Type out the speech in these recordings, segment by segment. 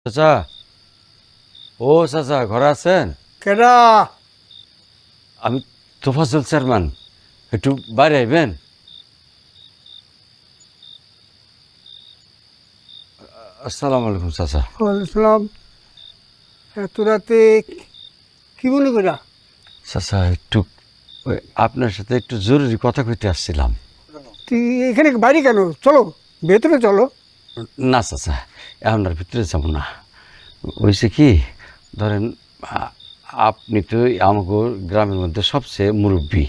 চাচা, ও চাচা ঘরে আছেন? কেডা? আমি তোফাজ্জল চেয়ারম্যান, একটু বাইরে আইবেন? আসসালামু আলাইকুম চাচা। বলছিলাম এত রাতে কি মনে করা? চাচা একটু আপনার সাথে একটু জরুরি কথা কইতে আসছিলাম। তুই এখানে বাইরে কেন? চলো ভেতরে চলো। না চাচা, আপনার ভিতরে যাব না। হয়েছে কি, ধরেন আপনি তো আমাকে গ্রামের মধ্যে সবচেয়ে মুরব্বী।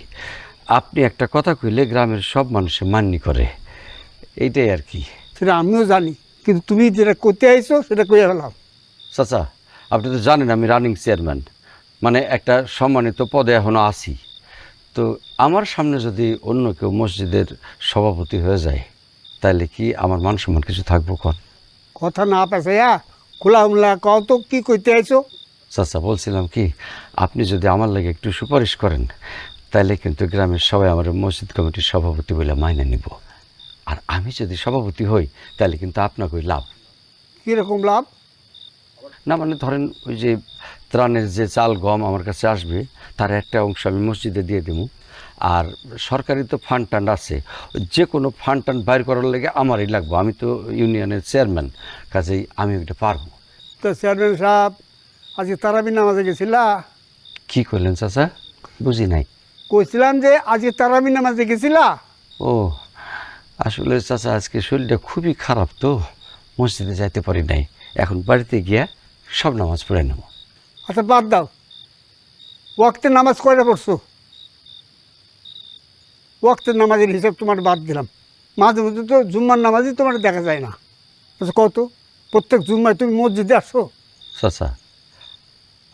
আপনি একটা কথা কইলে গ্রামের সব মানুষে মান্যি করে, এইটাই আর কি। সেটা আমিও জানি, কিন্তু তুমি যেটা করতে আইছো সেটা কইয়া ফেলাম। চাচা, আপনি তো জানেন আমি রানিং চেয়ারম্যান, মানে একটা সম্মানিত পদে এখনও আছি। তো আমার সামনে যদি অন্য কেউ মসজিদের সভাপতি হয়ে যায়, তাহলে কি আমার মান সম্মান কিছু থাকবো? কোন কথা না পেছাইয়া খোলামেলা কও তো কি করতে আইছো? চাচা, বলছিলাম কি, আপনি যদি আমার লাগে একটু সুপারিশ করেন, তাহলে কিন্তু গ্রামের সবাই আমার মসজিদ কমিটির সভাপতি বলে মাইনে নিব। আর আমি যদি সভাপতি হই, তাহলে কিন্তু আপনাকেই লাভ। কীরকম লাভ? না মানে ধরেন, ওই যে ত্রাণের যে চাল গম আমার কাছে আসবে, তার একটা অংশ আমি মসজিদে দিয়ে দেবো। আর সরকারি তো ফান্ড টান্ড আছে, যে কোনো ফান্ড টান্ড বাইর করার লেগে আমারই লাগবো। আমি তো ইউনিয়নের চেয়ারম্যান, কাজেই আমি ওইটা পারবো। তো চেয়ারম্যান সাহেব, আজকে তারাবি নামাজে গেছিলা? কি করলেন চাচা? বুঝি নাই। কইছিলাম যে আজকে তারাবি নামাজে গেছিলা? ও, আসলে চাচা আজকে শরীরটা খুবই খারাপ, তো মসজিদে যাইতে পারি নাই। এখন বাড়িতে গিয়া সব নামাজ পড়ে নেব। আচ্ছা বাদ দাও, ওয়াক্তের নামাজ কয়টা পড়ছো? ওয়াক্তের নামাজের হিসাব তোমার বাদ দিলাম। মাঝে মধ্যে তো জুম্মার নামাজই তোমার দেখা যায় না। আচ্ছা কত, প্রত্যেক জুম্মায় তুমি মসজিদে আসো? চাচা,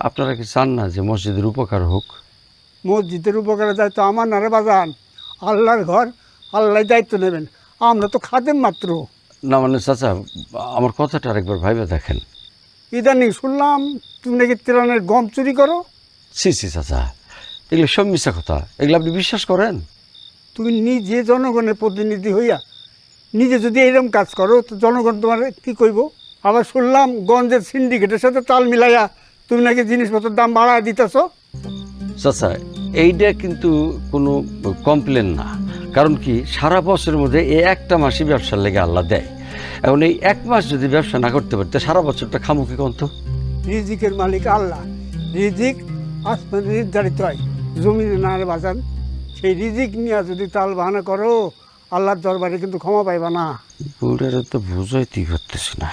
আপনারা কি চান না যে মসজিদের উপকার হোক? মসজিদের উপকারে দায়িত্ব আমার না রে বাজান। আল্লাহর ঘর, আল্লাহ দায়িত্ব নেবেন, আমরা তো খাদেম মাত্র। না মানে চাচা, আমার কথাটা আরেকবার ভাইবে দেখেন। ইদানিং শুনলাম তুমি নাকি তেরানের গম চুরি করো। সি সি চাচা, এগুলো সব মিশা কথা, এগুলো আপনি বিশ্বাস করেন? তুমি নিজে জনগণের প্রতিনিধি হইয়া নিজে যদি এরকম কাজ করো, তো জনগণ তোমার কী কইব? আবার শুনলাম গঞ্জের সিন্ডিকেটের সাথে তাল মিলাইয়া তুমি নাকি জিনিসপত্রের দাম বাড়ায় দিতেছ। চাচা, এইটা কিন্তু কোনো কমপ্লেন না। কারণ কি, সারা বছরের মধ্যে এই একটা মাসই ব্যবসার লেগে আল্লাহ দেয়। এখন এই এক মাস যদি ব্যবসা না করতে পারতে, সারা বছরটা খামুখি কন্ত। রিজিকের মালিক আল্লাহ, রিজিক আসমানে নির্ধারিত হয়, জমিনে না রে বাজান। সেই রিজিক নিয়ে যদি তাল বাহানা করো, আল্লাহর দরবারে কিন্তু ক্ষমা পাইবা না। বুড়ারে তো বুঝাইতেই পারতেছি না।